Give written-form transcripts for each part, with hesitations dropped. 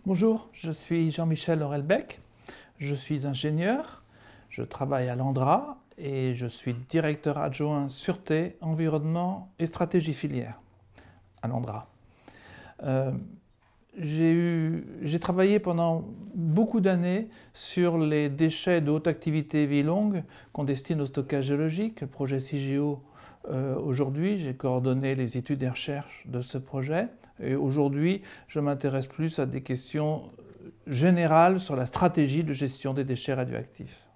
Bonjour, je suis Jean-Michel Orelbeck, je suis ingénieur, je travaille à l'Andra et je suis directeur adjoint Sûreté, Environnement et Stratégie Filière à l'Andra. J'ai travaillé pendant beaucoup d'années sur les déchets de haute activité vie longue qu'on destine au stockage géologique, le projet CIGEO. Aujourd'hui, j'ai coordonné les études et recherches de ce projet. Et aujourd'hui, je m'intéresse plus à des questions générales sur la stratégie de gestion des déchets radioactifs.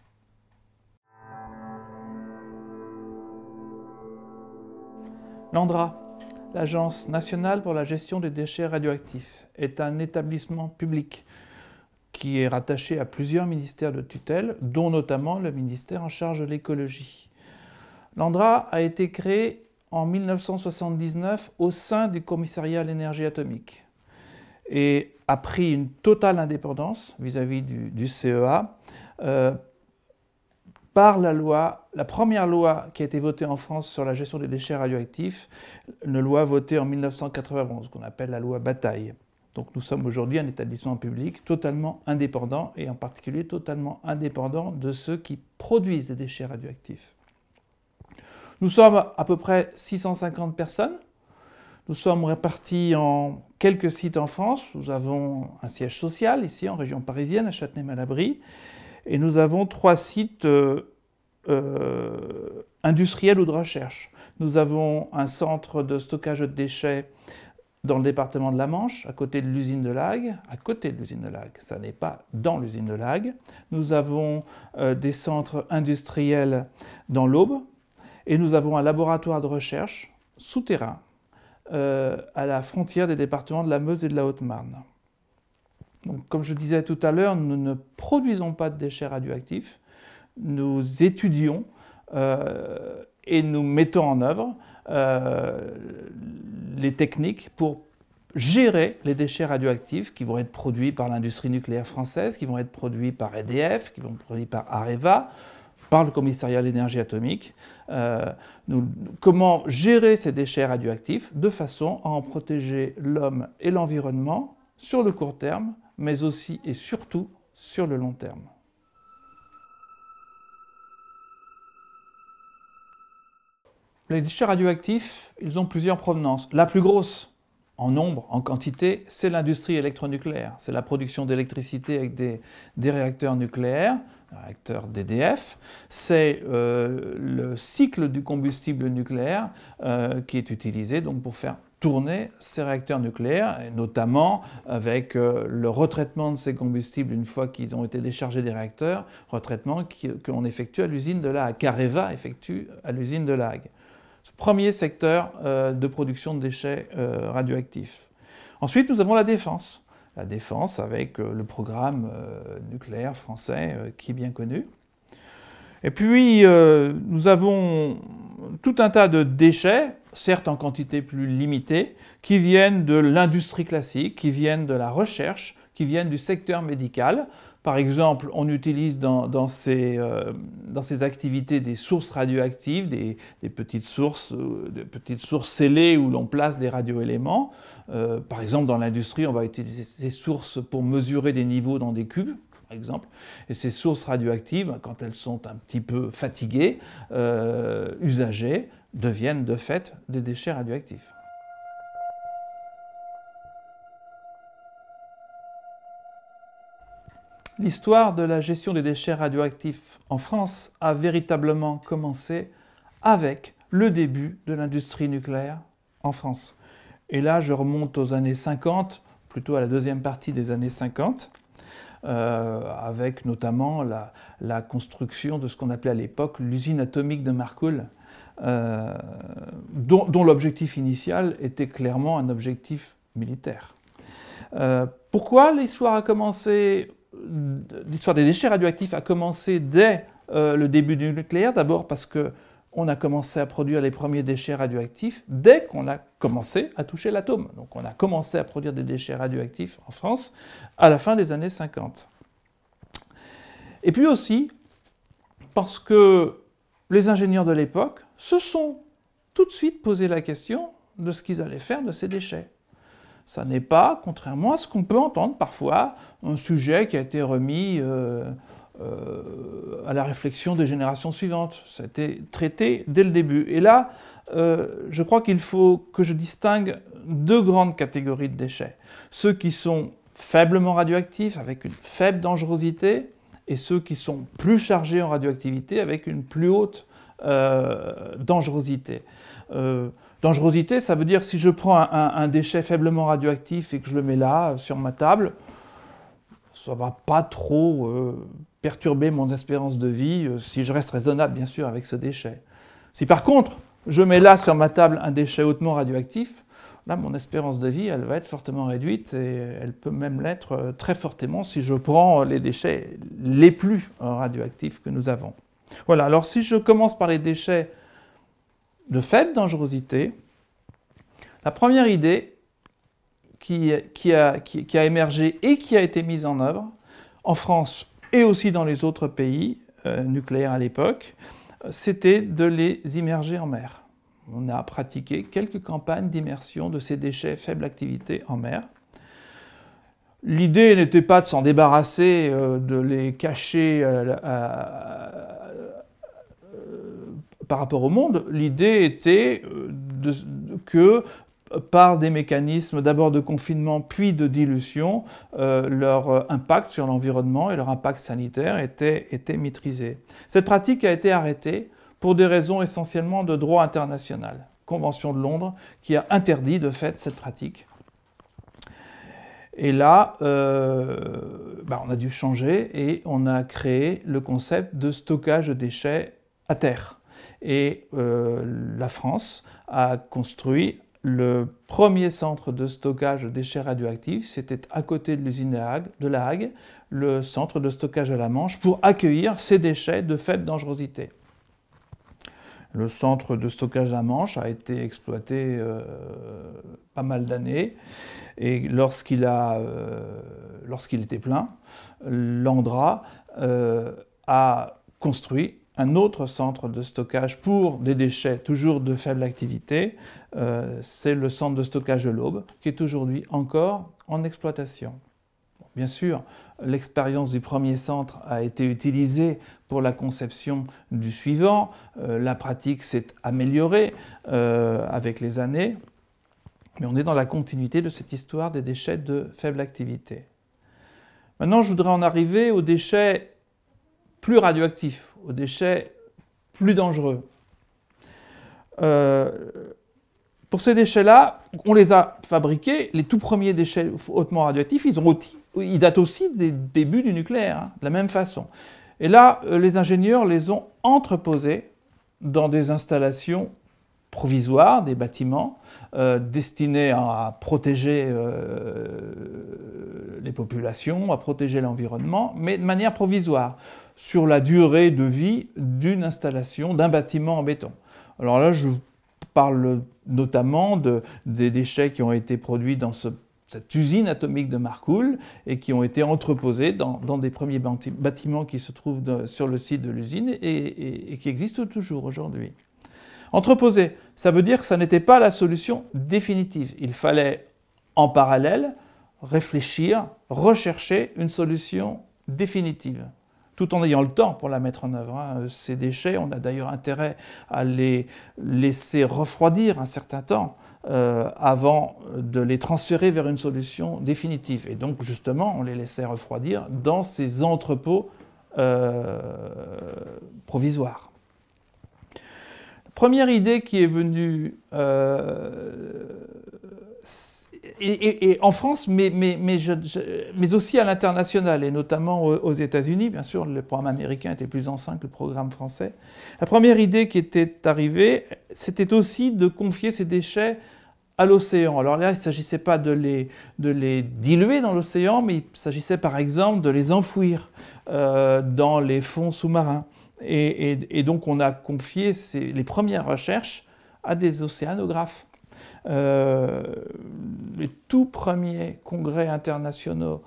L'ANDRA, l'Agence nationale pour la gestion des déchets radioactifs, est un établissement public qui est rattaché à plusieurs ministères de tutelle, dont notamment le ministère en charge de l'écologie. L'ANDRA a été créé en 1979 au sein du commissariat à l'énergie atomique et a pris une totale indépendance vis-à-vis du CEA par la première loi qui a été votée en France sur la gestion des déchets radioactifs, une loi votée en 1991, qu'on appelle la loi Bataille. Donc nous sommes aujourd'hui un établissement public totalement indépendant et en particulier totalement indépendant de ceux qui produisent des déchets radioactifs. Nous sommes à peu près 650 personnes. Nous sommes répartis en quelques sites en France. Nous avons un siège social ici en région parisienne, à Châtenay-Malabry. Et nous avons 3 sites industriels ou de recherche. Nous avons un centre de stockage de déchets dans le département de la Manche, à côté de l'usine de Laghe. À côté de l'usine de Laghe, ça n'est pas dans l'usine de Laghe. Nous avons des centres industriels dans l'Aube. Et nous avons un laboratoire de recherche souterrain à la frontière des départements de la Meuse et de la Haute-Marne. Donc, comme je disais tout à l'heure, nous ne produisons pas de déchets radioactifs, nous étudions et nous mettons en œuvre les techniques pour gérer les déchets radioactifs qui vont être produits par l'industrie nucléaire française, qui vont être produits par EDF, qui vont être produits par Areva, par le commissariat à l'énergie atomique, comment gérer ces déchets radioactifs de façon à en protéger l'homme et l'environnement sur le court terme, mais aussi et surtout sur le long terme. Les déchets radioactifs, ils ont plusieurs provenances. La plus grosse, en nombre, en quantité, c'est l'industrie électronucléaire. C'est la production d'électricité avec des réacteurs nucléaires, réacteur d'EDF, c'est le cycle du combustible nucléaire qui est utilisé donc, pour faire tourner ces réacteurs nucléaires, et notamment avec le retraitement de ces combustibles une fois qu'ils ont été déchargés des réacteurs, retraitement que l'on effectue à l'usine de Laghe, qu'Areva effectue à l'usine de Laghe. Ce premier secteur de production de déchets radioactifs. Ensuite, nous avons la défense. La défense avec le programme nucléaire français qui est bien connu. Et puis, nous avons tout un tas de déchets, certes en quantité plus limitée, qui viennent de l'industrie classique, qui viennent de la recherche, qui viennent du secteur médical. Par exemple, on utilise dans ces activités des sources radioactives, des petites sources scellées où l'on place des radioéléments. Par exemple, dans l'industrie, on va utiliser ces sources pour mesurer des niveaux dans des cuves, par exemple. Et ces sources radioactives, quand elles sont un petit peu fatiguées, usagées, deviennent de fait des déchets radioactifs. L'histoire de la gestion des déchets radioactifs en France a véritablement commencé avec le début de l'industrie nucléaire en France. Et là, je remonte aux années 50, plutôt à la deuxième partie des années 50, avec notamment la construction de ce qu'on appelait à l'époque l'usine atomique de Marcoule, dont l'objectif initial était clairement un objectif militaire. Pourquoi l'histoire des déchets radioactifs a commencé dès le début du nucléaire, d'abord parce qu'on a commencé à produire les premiers déchets radioactifs dès qu'on a commencé à toucher l'atome. Donc on a commencé à produire des déchets radioactifs en France à la fin des années 50. Et puis aussi parce que les ingénieurs de l'époque se sont tout de suite posé la question de ce qu'ils allaient faire de ces déchets. Ça n'est pas, contrairement à ce qu'on peut entendre parfois, un sujet qui a été remis à la réflexion des générations suivantes. Ça a été traité dès le début. Et là, je crois qu'il faut que je distingue deux grandes catégories de déchets. Ceux qui sont faiblement radioactifs, avec une faible dangerosité, et ceux qui sont plus chargés en radioactivité, avec une plus haute dangerosité. Dangerosité, ça veut dire si je prends un déchet faiblement radioactif et que je le mets là, sur ma table, ça ne va pas trop perturber mon espérance de vie, si je reste raisonnable, bien sûr, avec ce déchet. Si par contre, je mets là, sur ma table, un déchet hautement radioactif, là, mon espérance de vie, elle va être fortement réduite et elle peut même l'être très fortement si je prends les déchets les plus radioactifs que nous avons. Voilà, alors si je commence par les déchets de faible dangerosité, la première idée qui a émergé et qui a été mise en œuvre en France et aussi dans les autres pays nucléaires à l'époque, c'était de les immerger en mer. On a pratiqué quelques campagnes d'immersion de ces déchets faible activité en mer. L'idée n'était pas de s'en débarrasser, de les cacher par rapport au monde. L'idée était que par des mécanismes d'abord de confinement puis de dilution, leur impact sur l'environnement et leur impact sanitaire était maîtrisé. Cette pratique a été arrêtée pour des raisons essentiellement de droit international. Convention de Londres qui a interdit de fait cette pratique. Et là, on a dû changer et on a créé le concept de stockage de déchets à terre. Et la France a construit le premier centre de stockage de déchets radioactifs. C'était à côté de l'usine de La Hague, le centre de stockage à la Manche, pour accueillir ces déchets de faible dangerosité. Le centre de stockage à Manche a été exploité pas mal d'années et lorsqu'il était plein, l'ANDRA a construit un autre centre de stockage pour des déchets toujours de faible activité. C'est le centre de stockage de l'Aube qui est aujourd'hui encore en exploitation. Bien sûr, l'expérience du premier centre a été utilisée pour la conception du suivant. La pratique s'est améliorée avec les années, mais on est dans la continuité de cette histoire des déchets de faible activité. Maintenant, je voudrais en arriver aux déchets plus radioactifs, aux déchets plus dangereux. Pour ces déchets-là, on les a fabriqués, les tout premiers déchets hautement radioactifs, ils datent aussi des débuts du nucléaire, de la même façon. Et là, les ingénieurs les ont entreposés dans des installations provisoires, des bâtiments destinés à protéger les populations, à protéger l'environnement, mais de manière provisoire, sur la durée de vie d'une installation, d'un bâtiment en béton. Alors là, je parle notamment des déchets qui ont été produits dans cette usine atomique de Marcoule et qui ont été entreposés dans des premiers bâtiments qui se trouvent sur le site de l'usine et qui existent toujours aujourd'hui. Entreposer, ça veut dire que ça n'était pas la solution définitive. Il fallait, en parallèle, réfléchir, rechercher une solution définitive, tout en ayant le temps pour la mettre en œuvre. Ces déchets, on a d'ailleurs intérêt à les laisser refroidir un certain temps avant de les transférer vers une solution définitive. Et donc, justement, on les laissait refroidir dans ces entrepôts provisoires. Première idée qui est venue et en France, mais aussi à l'international, et notamment aux États-Unis. Bien sûr, le programme américain était plus ancien que le programme français. La première idée qui était arrivée, c'était aussi de confier ces déchets à l'océan. Alors là, il ne s'agissait pas de les diluer dans l'océan, mais il s'agissait par exemple de les enfouir dans les fonds sous-marins, Et donc on a confié les premières recherches à des océanographes. Les tout premiers congrès internationaux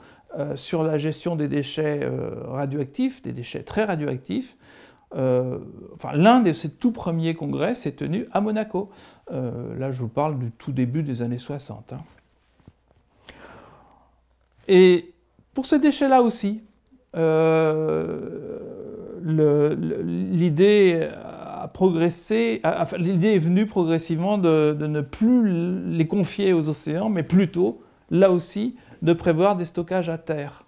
sur la gestion des déchets radioactifs, des déchets très radioactifs, l'un de ces tout premiers congrès s'est tenu à Monaco. Là, je vous parle du tout début des années 60. Hein. Et pour ces déchets-là aussi, l'idée a progressé, l'idée est venue progressivement de ne plus les confier aux océans, mais plutôt, là aussi, de prévoir des stockages à terre.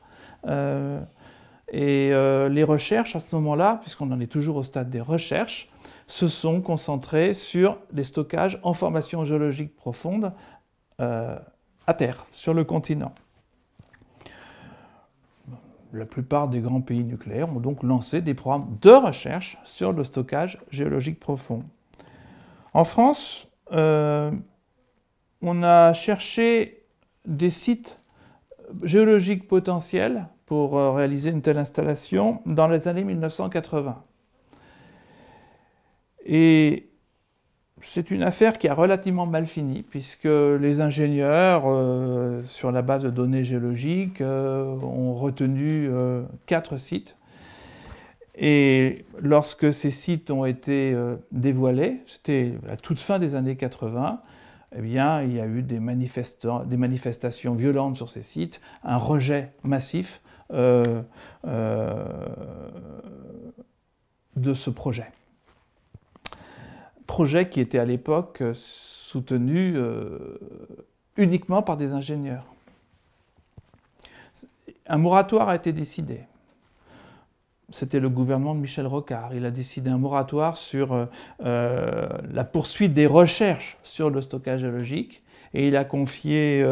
Les recherches, à ce moment-là, puisqu'on en est toujours au stade des recherches, se sont concentrées sur les stockages en formation géologique profonde à terre, sur le continent. La plupart des grands pays nucléaires ont donc lancé des programmes de recherche sur le stockage géologique profond. En France, on a cherché des sites géologiques potentiels pour réaliser une telle installation dans les années 1980. Et c'est une affaire qui a relativement mal fini, puisque les ingénieurs, sur la base de données géologiques, ont retenu 4 sites. Et lorsque ces sites ont été dévoilés, c'était à la toute fin des années 80, eh bien, il y a eu des manifestations violentes sur ces sites, un rejet massif de ce projet. Projet qui était à l'époque soutenu uniquement par des ingénieurs. Un moratoire a été décidé. C'était le gouvernement de Michel Rocard. Il a décidé un moratoire sur la poursuite des recherches sur le stockage géologique et il a confié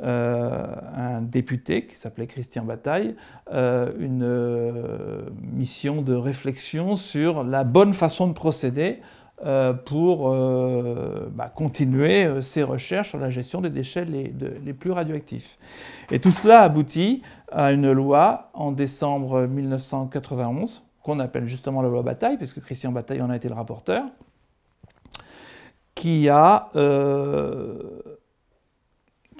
à un député qui s'appelait Christian Bataille une mission de réflexion sur la bonne façon de procéder pour continuer ces recherches sur la gestion des déchets les plus radioactifs. Et tout cela aboutit à une loi en décembre 1991, qu'on appelle justement la loi Bataille, puisque Christian Bataille en a été le rapporteur, qui a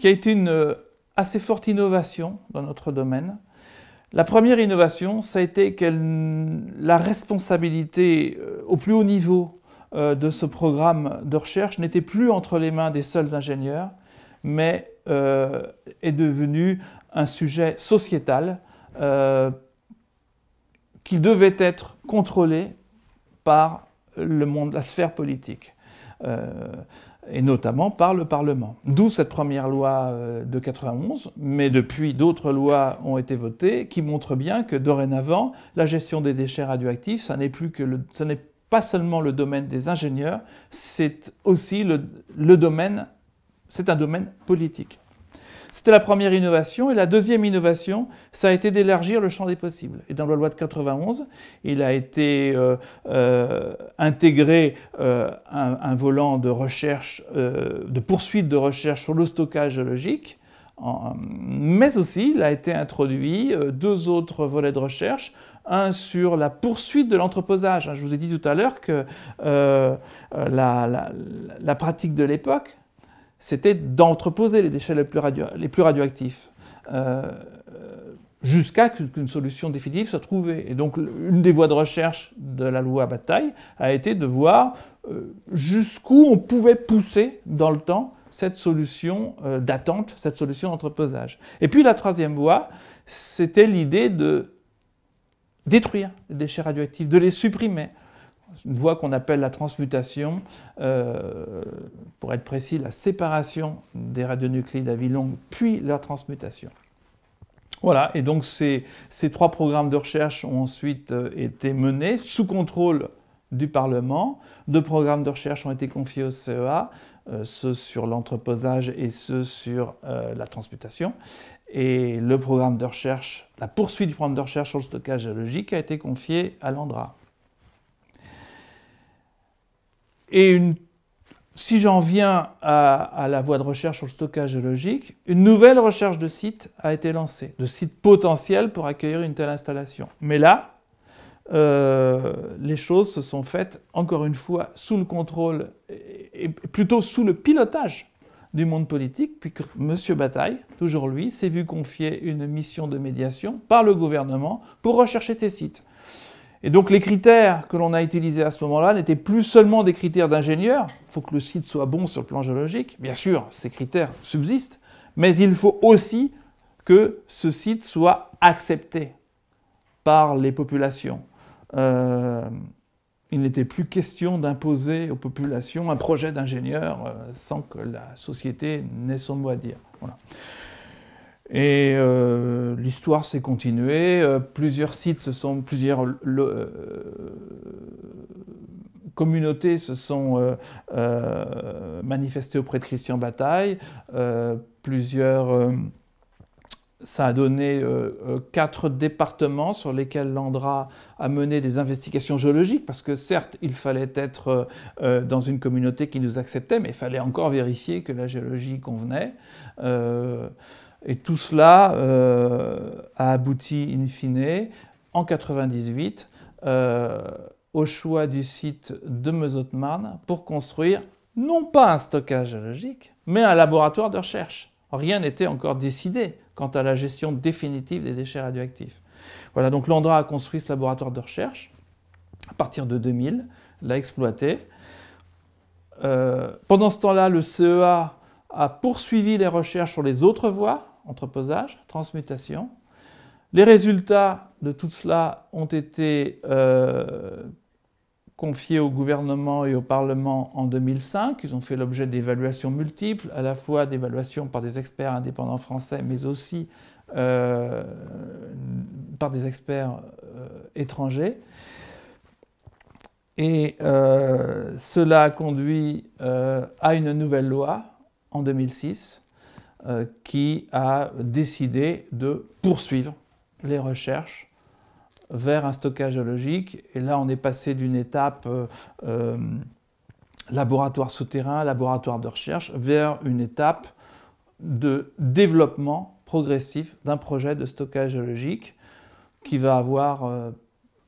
été une assez forte innovation dans notre domaine. La première innovation, ça a été que la responsabilité au plus haut niveau de ce programme de recherche n'était plus entre les mains des seuls ingénieurs, mais est devenu un sujet sociétal qui devait être contrôlé par le monde, la sphère politique, et notamment par le Parlement. D'où cette première loi de 91, mais depuis d'autres lois ont été votées qui montrent bien que dorénavant, la gestion des déchets radioactifs, ça n'est pas seulement le domaine des ingénieurs, c'est aussi le domaine, c'est un domaine politique. C'était la première innovation. Et la deuxième innovation, ça a été d'élargir le champ des possibles. Et dans la loi de 91, il a été intégré un volant de recherche, de poursuite de recherche sur le stockage géologique, mais aussi il a été introduit 2 autres volets de recherche, un sur la poursuite de l'entreposage. Je vous ai dit tout à l'heure que la pratique de l'époque, c'était d'entreposer les déchets les plus radioactifs, jusqu'à qu'une solution définitive soit trouvée. Et donc, une des voies de recherche de la loi Bataille a été de voir jusqu'où on pouvait pousser dans le temps cette solution d'attente, cette solution d'entreposage. Et puis la troisième voie, c'était l'idée de détruire les déchets radioactifs, de les supprimer. Une voie qu'on appelle la transmutation, pour être précis, la séparation des radionucléides à vie longue, puis leur transmutation. Voilà, et donc ces 3 programmes de recherche ont ensuite été menés sous contrôle du Parlement. 2 programmes de recherche ont été confiés au CEA, ceux sur l'entreposage et ceux sur la transmutation. Et le programme de recherche, la poursuite du programme de recherche sur le stockage géologique a été confié à l'ANDRA. Et si j'en viens à la voie de recherche sur le stockage géologique, une nouvelle recherche de sites a été lancée, de sites potentiels pour accueillir une telle installation. Mais là, les choses se sont faites, encore une fois, sous le contrôle, et plutôt sous le pilotage du monde politique, puis que M. Bataille, toujours lui, s'est vu confier une mission de médiation par le gouvernement pour rechercher ces sites. Et donc les critères que l'on a utilisés à ce moment-là n'étaient plus seulement des critères d'ingénieur, il faut que le site soit bon sur le plan géologique, bien sûr, ces critères subsistent, mais il faut aussi que ce site soit accepté par les populations. Il n'était plus question d'imposer aux populations un projet d'ingénieur sans que la société n'ait son mot à dire. Voilà. Et l'histoire s'est continuée. Plusieurs sites plusieurs communautés se sont manifestées auprès de Christian Bataille. Ça a donné 4 départements sur lesquels l'ANDRA a mené des investigations géologiques, parce que certes, il fallait être dans une communauté qui nous acceptait, mais il fallait encore vérifier que la géologie convenait. Et tout cela a abouti in fine, en 1998, au choix du site de Meuse-Haute-Marne pour construire non pas un stockage géologique, mais un laboratoire de recherche. Rien n'était encore décidé quant à la gestion définitive des déchets radioactifs. Voilà, donc l'ANDRA a construit ce laboratoire de recherche à partir de 2000, l'a exploité. Pendant ce temps-là, le CEA a poursuivi les recherches sur les autres voies, entreposage, transmutation. Les résultats de tout cela ont été confiés au gouvernement et au Parlement en 2005. Ils ont fait l'objet d'évaluations multiples, à la fois d'évaluations par des experts indépendants français, mais aussi par des experts étrangers. Et cela a conduit à une nouvelle loi en 2006 qui a décidé de poursuivre les recherches vers un stockage géologique. Et là, on est passé d'une étape laboratoire souterrain, laboratoire de recherche, vers une étape de développement progressif d'un projet de stockage géologique qui va avoir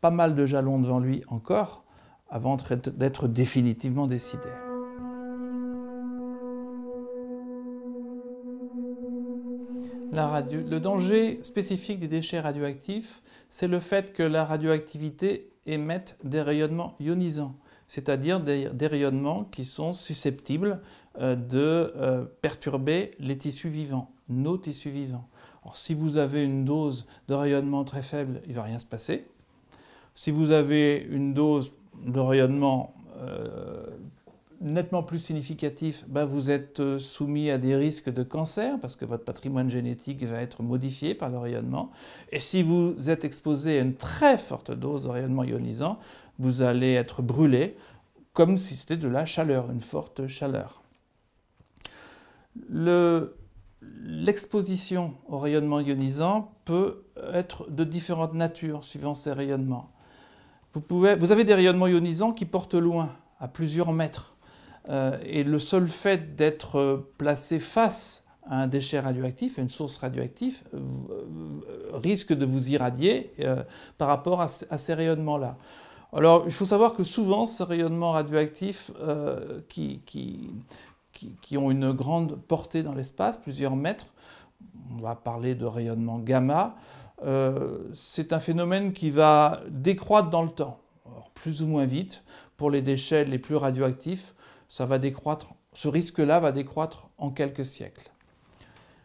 pas mal de jalons devant lui encore avant d'être définitivement décidé. Le danger spécifique des déchets radioactifs, c'est le fait que la radioactivité émette des rayonnements ionisants, c'est-à-dire des rayonnements qui sont susceptibles de perturber les tissus vivants, nos tissus vivants. Alors, si vous avez une dose de rayonnement très faible, il ne va rien se passer. Si vous avez une dose de rayonnement nettement plus significatif, vous êtes soumis à des risques de cancer parce que votre patrimoine génétique va être modifié par le rayonnement. Et si vous êtes exposé à une très forte dose de rayonnement ionisant, vous allez être brûlé comme si c'était de la chaleur, une forte chaleur. L'exposition au rayonnement ionisant peut être de différentes natures suivant ces rayonnements. Vous avez des rayonnements ionisants qui portent loin, à plusieurs mètres. Et le seul fait d'être placé face à un déchet radioactif, à une source radioactive, risque de vous irradier par rapport à ces rayonnements-là. Alors, il faut savoir que souvent, ces rayonnements radioactifs qui ont une grande portée dans l'espace, plusieurs mètres, on va parler de rayonnement gamma, c'est un phénomène qui va décroître dans le temps, alors, plus ou moins vite. Pour les déchets les plus radioactifs, ça va décroître, ce risque-là va décroître en quelques siècles.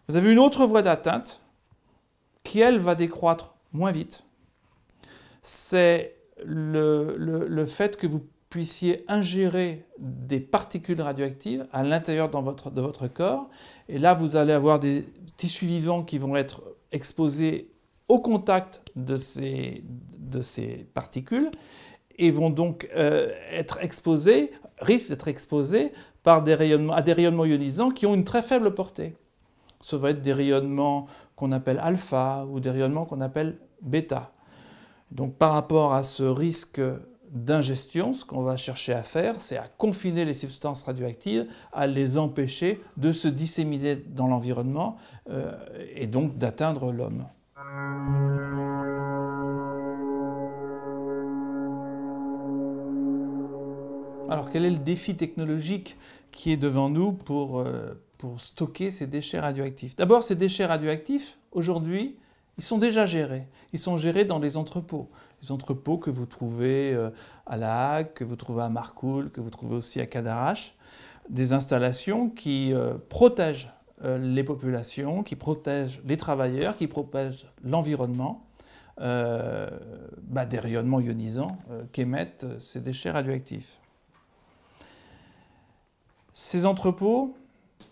Vous avez une autre voie d'atteinte qui, elle, va décroître moins vite. C'est le fait que vous puissiez ingérer des particules radioactives à l'intérieur de votre corps. Et là, vous allez avoir des tissus vivants qui vont être exposés au contact de ces particules et vont donc risquent d'être exposés à des rayonnements ionisants qui ont une très faible portée. Ça va être des rayonnements qu'on appelle alpha ou des rayonnements qu'on appelle bêta. Donc par rapport à ce risque d'ingestion, ce qu'on va chercher à faire, c'est à confiner les substances radioactives, à les empêcher de se disséminer dans l'environnement et donc d'atteindre l'homme. Alors quel est le défi technologique qui est devant nous pour stocker ces déchets radioactifs? D'abord, ces déchets radioactifs, aujourd'hui, ils sont déjà gérés. Ils sont gérés dans les entrepôts. Les entrepôts que vous trouvez à La Hague, que vous trouvez à Marcoule, que vous trouvez aussi à Cadarache. Des installations qui protègent les populations, qui protègent les travailleurs, qui protègent l'environnement des rayonnements ionisants qu'émettent ces déchets radioactifs. Ces entrepôts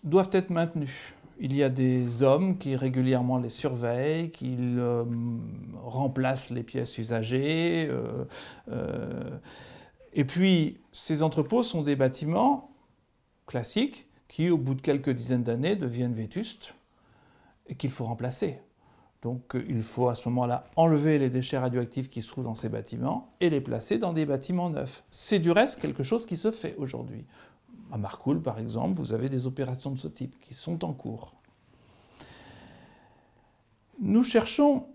doivent être maintenus. Il y a des hommes qui régulièrement les surveillent, qui remplacent les pièces usagées. Et puis, ces entrepôts sont des bâtiments classiques qui, au bout de quelques dizaines d'années, deviennent vétustes et qu'il faut remplacer. Donc, il faut à ce moment-là enlever les déchets radioactifs qui se trouvent dans ces bâtiments et les placer dans des bâtiments neufs. C'est du reste quelque chose qui se fait aujourd'hui. À Marcoule, par exemple, vous avez des opérations de ce type qui sont en cours. Nous cherchons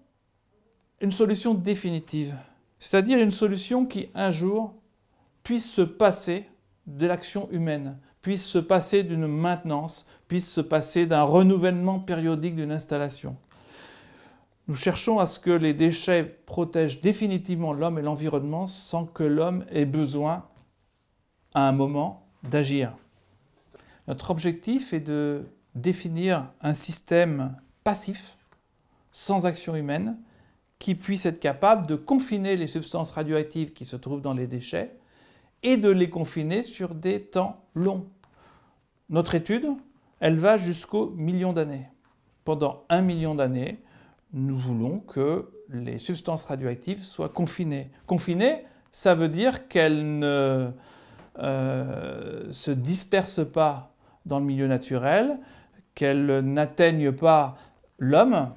une solution définitive, c'est-à-dire une solution qui, un jour, puisse se passer de l'action humaine, puisse se passer d'une maintenance, puisse se passer d'un renouvellement périodique d'une installation. Nous cherchons à ce que les déchets protègent définitivement l'homme et l'environnement sans que l'homme ait besoin, à un moment, d'agir. Notre objectif est de définir un système passif, sans action humaine, qui puisse être capable de confiner les substances radioactives qui se trouvent dans les déchets et de les confiner sur des temps longs. Notre étude, elle va jusqu'au million d'années. Pendant 1 million d'années, nous voulons que les substances radioactives soient confinées. Confinées, ça veut dire qu'elles ne se dispersent pas dans le milieu naturel, qu'elles n'atteignent pas l'homme,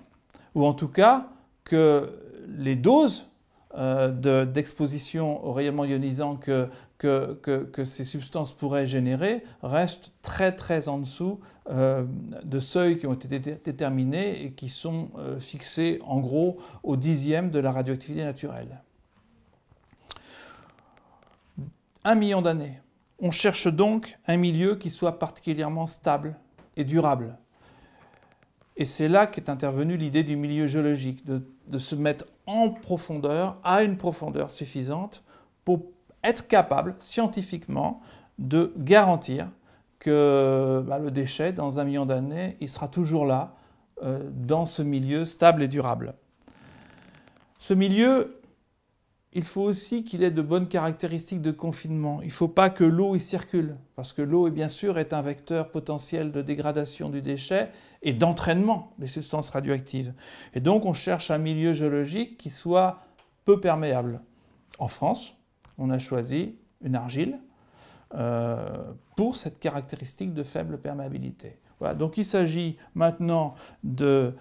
ou en tout cas que les doses d'exposition aux rayonnements ionisants que ces substances pourraient générer restent très très en dessous de seuils qui ont été déterminés et qui sont fixés en gros au 10e de la radioactivité naturelle. 1 million d'années. On cherche donc un milieu qui soit particulièrement stable et durable. Et c'est là qu'est intervenue l'idée du milieu géologique, de se mettre en profondeur, à une profondeur suffisante pour être capable, scientifiquement, de garantir que le déchet, dans 1 million d'années, il sera toujours là, dans ce milieu stable et durable. Ce milieu, il faut aussi qu'il ait de bonnes caractéristiques de confinement. Il ne faut pas que l'eau y circule, parce que l'eau, bien sûr, est un vecteur potentiel de dégradation du déchet et d'entraînement des substances radioactives. Et donc, on cherche un milieu géologique qui soit peu perméable. En France, on a choisi une argile pour cette caractéristique de faible perméabilité. Voilà. Donc, il s'agit maintenant de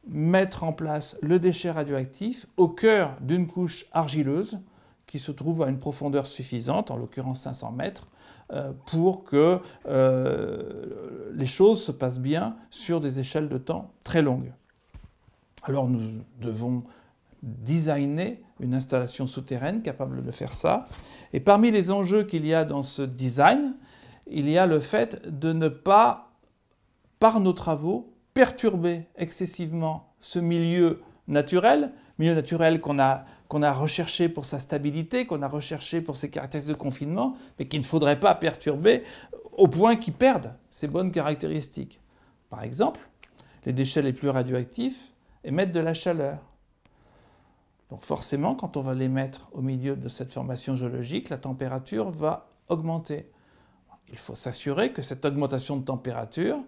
mettre en place le déchet radioactif au cœur d'une couche argileuse qui se trouve à une profondeur suffisante, en l'occurrence 500 mètres, pour que les choses se passent bien sur des échelles de temps très longues. Alors nous devons designer une installation souterraine capable de faire ça. Et parmi les enjeux qu'il y a dans ce design, il y a le fait de ne pas, par nos travaux, perturber excessivement ce milieu naturel qu'on a recherché pour sa stabilité, qu'on a recherché pour ses caractéristiques de confinement, mais qu'il ne faudrait pas perturber au point qu'il perde ses bonnes caractéristiques. Par exemple, les déchets les plus radioactifs émettent de la chaleur. Donc forcément, quand on va les mettre au milieu de cette formation géologique, la température va augmenter. Il faut s'assurer que cette augmentation de température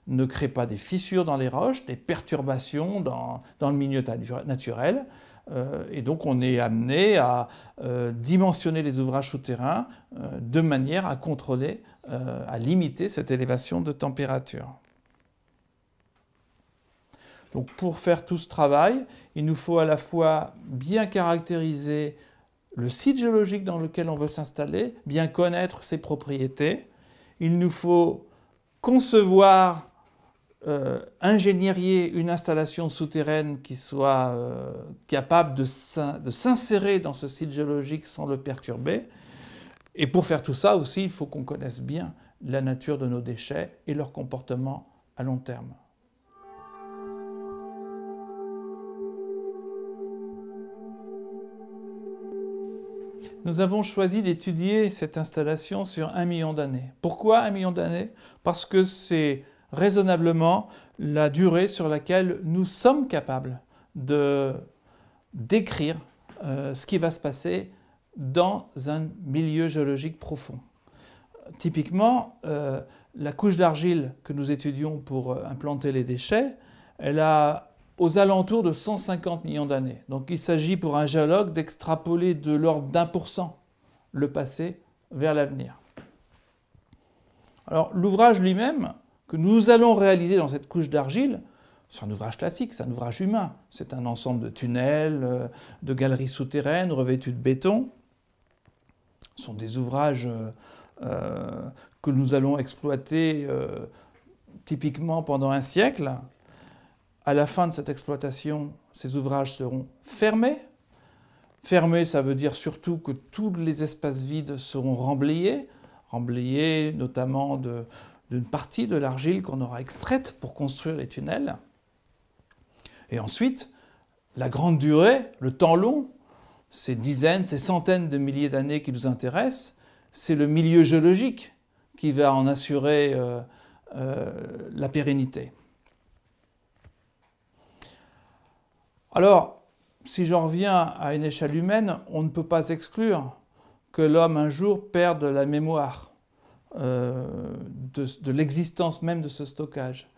ne crée pas des fissures dans les roches, des perturbations dans le milieu naturel. Et donc on est amené à dimensionner les ouvrages souterrains de manière à contrôler, à limiter cette élévation de température. Donc pour faire tout ce travail, il nous faut à la fois bien caractériser le site géologique dans lequel on veut s'installer, bien connaître ses propriétés. Il nous faut concevoir, ingénierier une installation souterraine qui soit capable de s'insérer dans ce site géologique sans le perturber. Et pour faire tout ça aussi, il faut qu'on connaisse bien la nature de nos déchets et leur comportement à long terme. Nous avons choisi d'étudier cette installation sur 1 million d'années. Pourquoi 1 million d'années? Parce que c'est raisonnablement la durée sur laquelle nous sommes capables de décrire ce qui va se passer dans un milieu géologique profond. Typiquement, la couche d'argile que nous étudions pour implanter les déchets, elle a aux alentours de 150 millions d'années. Donc il s'agit pour un géologue d'extrapoler de l'ordre d'1% le passé vers l'avenir. Alors l'ouvrage lui-même, que nous allons réaliser dans cette couche d'argile, c'est un ouvrage classique, c'est un ouvrage humain. C'est un ensemble de tunnels, de galeries souterraines revêtues de béton. Ce sont des ouvrages que nous allons exploiter typiquement pendant un siècle. À la fin de cette exploitation, ces ouvrages seront fermés. Fermés, ça veut dire surtout que tous les espaces vides seront remblayés notamment d'une partie de l'argile qu'on aura extraite pour construire les tunnels. Et ensuite, la grande durée, le temps long, ces dizaines, ces centaines de milliers d'années qui nous intéressent, c'est le milieu géologique qui va en assurer la pérennité. Alors, si j'en reviens à une échelle humaine, on ne peut pas exclure que l'homme un jour perde la mémoire de l'existence même de ce stockage.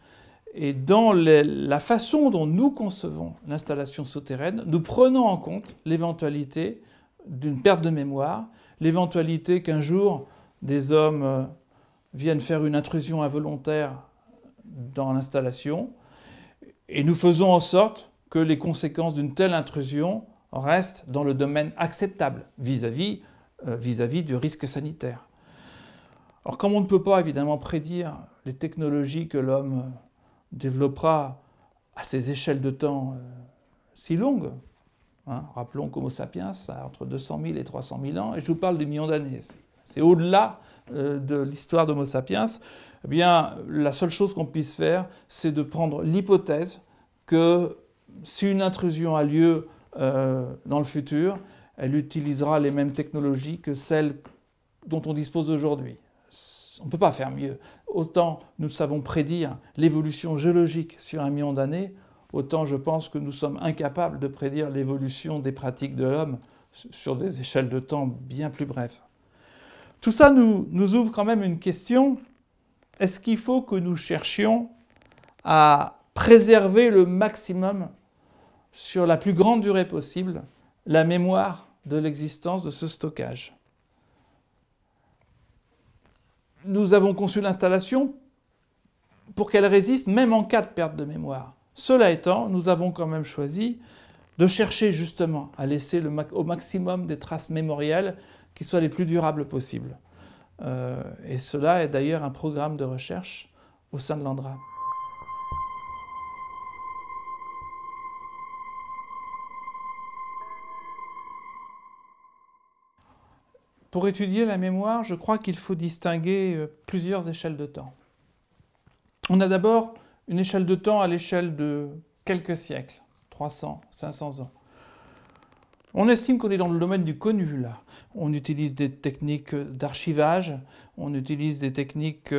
Et dans la façon dont nous concevons l'installation souterraine, nous prenons en compte l'éventualité d'une perte de mémoire, l'éventualité qu'un jour des hommes viennent faire une intrusion involontaire dans l'installation, et nous faisons en sorte que les conséquences d'une telle intrusion restent dans le domaine acceptable vis-à-vis du risque sanitaire. Alors comme on ne peut pas évidemment prédire les technologies que l'homme développera à ces échelles de temps si longues, rappelons qu'Homo sapiens a entre 200 000 et 300 000 ans, et je vous parle des millions d'années, c'est au-delà de l'histoire d'Homo sapiens, eh bien la seule chose qu'on puisse faire, c'est de prendre l'hypothèse que si une intrusion a lieu dans le futur, elle utilisera les mêmes technologies que celles dont on dispose aujourd'hui. On ne peut pas faire mieux. Autant nous savons prédire l'évolution géologique sur 1 million d'années, autant je pense que nous sommes incapables de prédire l'évolution des pratiques de l'homme sur des échelles de temps bien plus brèves. Tout ça nous ouvre quand même une question. Est-ce qu'il faut que nous cherchions à préserver le maximum, sur la plus grande durée possible, la mémoire de l'existence de ce stockage? Nous avons conçu l'installation pour qu'elle résiste même en cas de perte de mémoire. Cela étant, nous avons quand même choisi de chercher justement à laisser au maximum des traces mémorielles qui soient les plus durables possibles. Et cela est d'ailleurs un programme de recherche au sein de l'ANDRA. Pour étudier la mémoire, je crois qu'il faut distinguer plusieurs échelles de temps. On a d'abord une échelle de temps à l'échelle de quelques siècles, 300, 500 ans. On estime qu'on est dans le domaine du connu, là. On utilise des techniques d'archivage, on utilise des techniques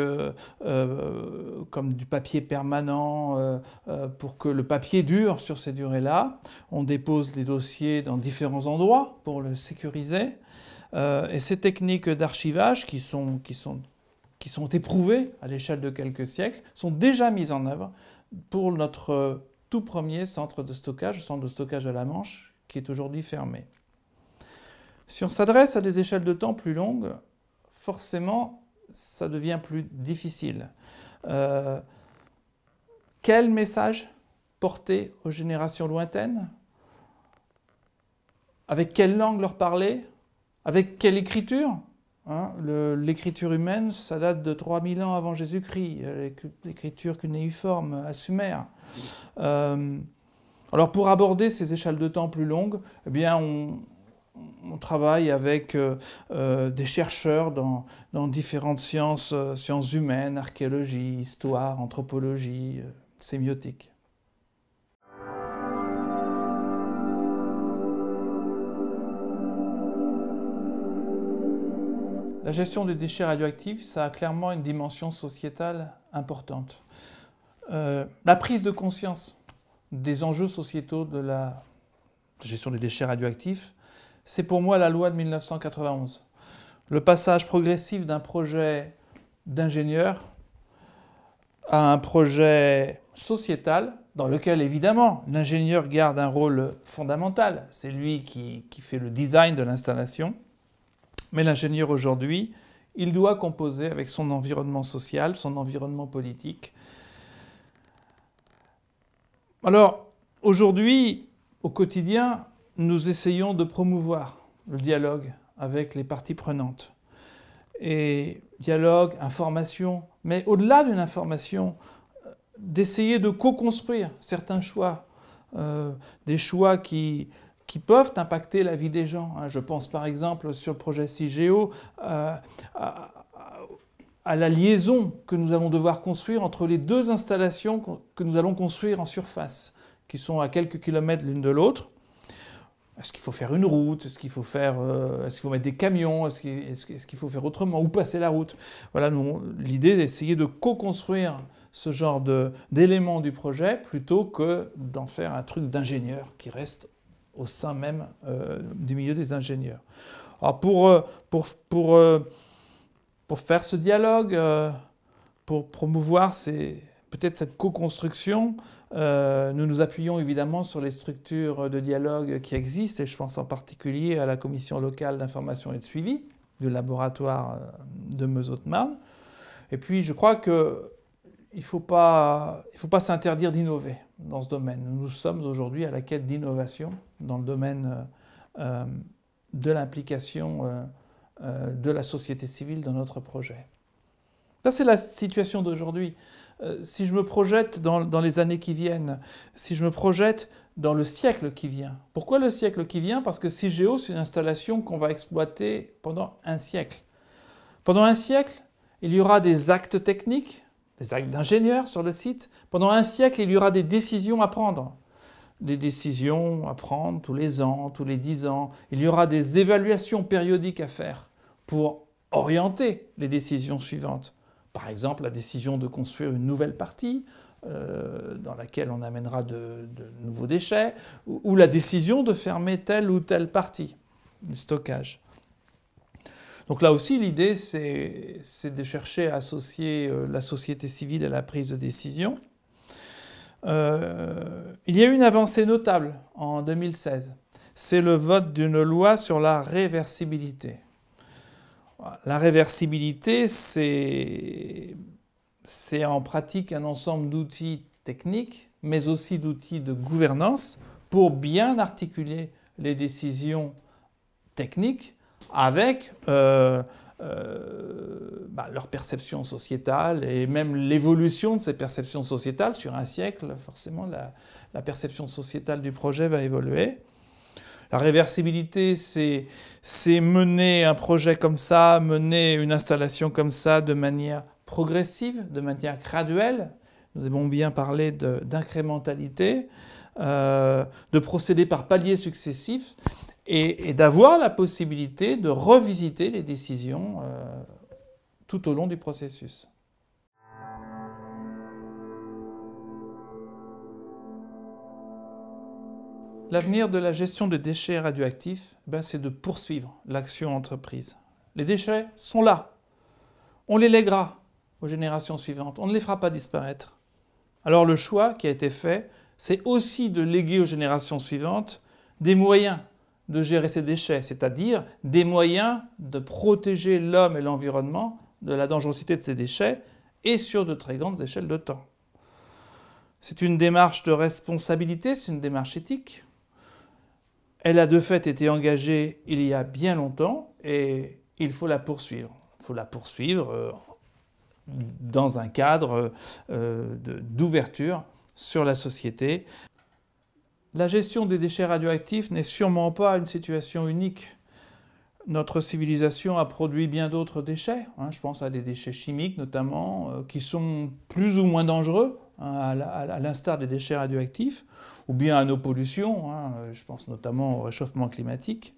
comme du papier permanent pour que le papier dure sur ces durées-là. On dépose les dossiers dans différents endroits pour le sécuriser. Et ces techniques d'archivage qui sont éprouvées à l'échelle de quelques siècles sont déjà mises en œuvre pour notre tout premier centre de stockage, le centre de stockage de la Manche, qui est aujourd'hui fermé. Si on s'adresse à des échelles de temps plus longues, forcément, ça devient plus difficile. Quel message porter aux générations lointaines? Avec quelle langue leur parler? Avec quelle écriture? L'écriture humaine, ça date de 3000 ans avant Jésus-Christ, l'écriture cunéiforme à Sumer. Alors pour aborder ces échelles de temps plus longues, eh bien on travaille avec des chercheurs dans différentes sciences, sciences humaines, archéologie, histoire, anthropologie, sémiotique. La gestion des déchets radioactifs, ça a clairement une dimension sociétale importante. La prise de conscience des enjeux sociétaux de la gestion des déchets radioactifs, c'est pour moi la loi de 1991. Le passage progressif d'un projet d'ingénieur à un projet sociétal, dans lequel évidemment l'ingénieur garde un rôle fondamental. C'est lui qui fait le design de l'installation. Mais l'ingénieur aujourd'hui, il doit composer avec son environnement social, son environnement politique. Alors, aujourd'hui, au quotidien, nous essayons de promouvoir le dialogue avec les parties prenantes. Et dialogue, information, mais au-delà d'une information, d'essayer de co-construire certains choix, des choix qui peuvent impacter la vie des gens. Je pense par exemple sur le projet CIGEO à la liaison que nous allons devoir construire entre les deux installations que nous allons construire en surface, qui sont à quelques kilomètres l'une de l'autre. Est-ce qu'il faut faire une route? Est-ce qu'il faut mettre des camions? Est-ce qu'il faut faire autrement? Ou passer la route? Voilà, l'idée d'essayer de co-construire ce genre d'éléments du projet plutôt que d'en faire un truc d'ingénieur qui reste au sein même du milieu des ingénieurs. Alors pour faire ce dialogue, pour promouvoir peut-être cette co-construction, nous nous appuyons évidemment sur les structures de dialogue qui existent, et je pense en particulier à la commission locale d'information et de suivi du laboratoire de Meuse-Haute-Marne. Et puis je crois qu'il ne faut pas s'interdire d'innover dans ce domaine. Nous sommes aujourd'hui à la quête d'innovation dans le domaine de l'implication de la société civile dans notre projet. Ça, c'est la situation d'aujourd'hui. Si je me projette dans les années qui viennent, si je me projette dans le siècle qui vient. Pourquoi le siècle qui vient? Parce que CIGEO, c'est une installation qu'on va exploiter pendant un siècle. Pendant un siècle, il y aura des actes techniques, des actes d'ingénieurs sur le site. Pendant un siècle, il y aura des décisions à prendre. Des décisions à prendre tous les ans, tous les 10 ans. Il y aura des évaluations périodiques à faire pour orienter les décisions suivantes. Par exemple, la décision de construire une nouvelle partie dans laquelle on amènera de nouveaux déchets, ou la décision de fermer telle ou telle partie de stockage. Donc là aussi, l'idée, c'est de chercher à associer la société civile à la prise de décision. Il y a eu une avancée notable en 2016. C'est le vote d'une loi sur la réversibilité. La réversibilité, c'est en pratique un ensemble d'outils techniques, mais aussi d'outils de gouvernance pour bien articuler les décisions techniques avec leur perception sociétale et même l'évolution de ces perceptions sociétales sur un siècle. Forcément, la perception sociétale du projet va évoluer. La réversibilité, c'est mener un projet comme ça, mener une installation comme ça de manière progressive, de manière graduelle. Nous avons bien parlé d'incrémentalité, de procéder par paliers successifs et d'avoir la possibilité de revisiter les décisions tout au long du processus. L'avenir de la gestion des déchets radioactifs, c'est de poursuivre l'action entreprise. Les déchets sont là. On les lèguera aux générations suivantes. On ne les fera pas disparaître. Alors le choix qui a été fait, c'est aussi de léguer aux générations suivantes des moyens de gérer ces déchets, c'est-à-dire des moyens de protéger l'homme et l'environnement de la dangerosité de ces déchets et sur de très grandes échelles de temps. C'est une démarche de responsabilité, c'est une démarche éthique. Elle a de fait été engagée il y a bien longtemps et il faut la poursuivre. Il faut la poursuivre dans un cadre d'ouverture sur la société. La gestion des déchets radioactifs n'est sûrement pas une situation unique. Notre civilisation a produit bien d'autres déchets, je pense à des déchets chimiques notamment, qui sont plus ou moins dangereux, à l'instar des déchets radioactifs, ou bien à nos pollutions, je pense notamment au réchauffement climatique.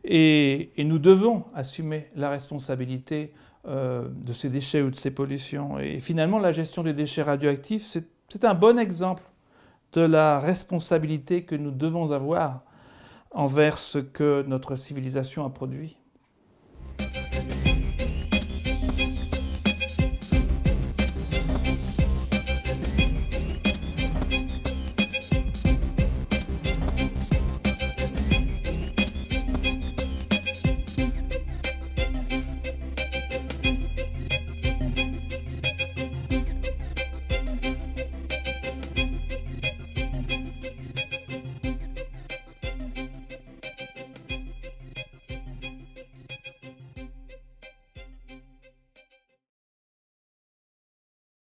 Et nous devons assumer la responsabilité de ces déchets ou de ces pollutions. Et finalement, la gestion des déchets radioactifs, c'est un bon exemple de la responsabilité que nous devons avoir envers ce que notre civilisation a produit.